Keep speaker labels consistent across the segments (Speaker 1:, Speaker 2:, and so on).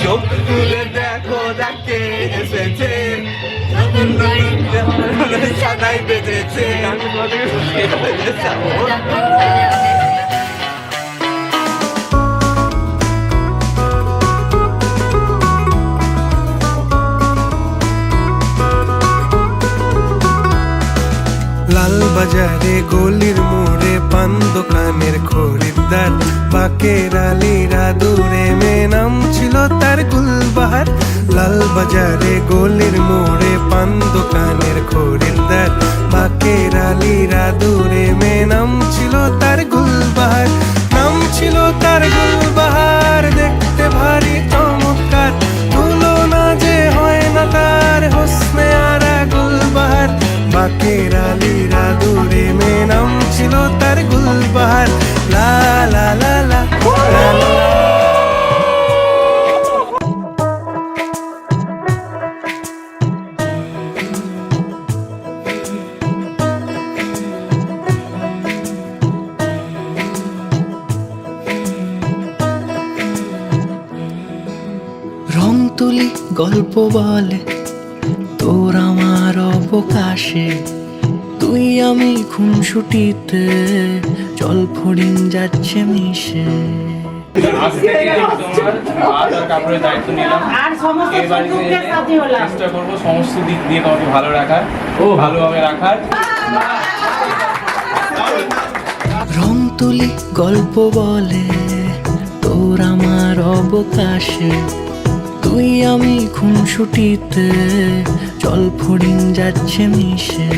Speaker 1: চোখ তুলে দেখো দেখে এসেছে সাদাই বেজেছে
Speaker 2: লাল বাজারে গলির মোড়ে পান দোকানের খরিদ্দার বাকের আলীরা দূরে মে নাম ছিল তার গুলবাহার। লাল বাজারে গলির মোড়ে পান দোকানের খরিদ্দার বাকের আলীরা দূরে মে নাম ছিল তার গুলবাহার। নাম ছিল তার গুলবাহার, দেখতে ভারী চমৎকার, তুলনা যে হয় না তার হোসনে আরা গুলবাহার। বাকের আলীরা দূরে মে নাম ছিল তার গুলবাহার। লা লা লা লা লা লা।
Speaker 3: রং তুলি গল্প বলে তোর আমার অবকাশে, তুই আমি খুনসুটিতে জল ফড়িং যাচ্ছে মিশে।
Speaker 4: আজ থেকে তোমার ভাত আর কাপড়ের দায়িত্ব নিলাম। এই বাড়িতে চেষ্টা করবো সমস্ত দিক দিয়ে তোমাকে ভালো রাখার, ভালোভাবে রাখার।
Speaker 3: রং তুলি গল্প বলে তোর আমার অবকাশে, তুই আমি খুনসুটিতে জল ফড়িং যাচ্ছে মিশে।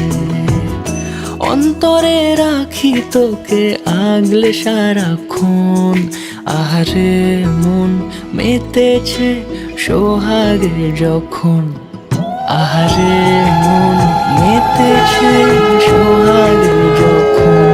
Speaker 3: অন্তরে রাখি তোকে আগলে সারাক্ষণ, আহারে মন মেতেছে সোহাগে যখন, আহারে মন মেতেছে সোহাগে যখন।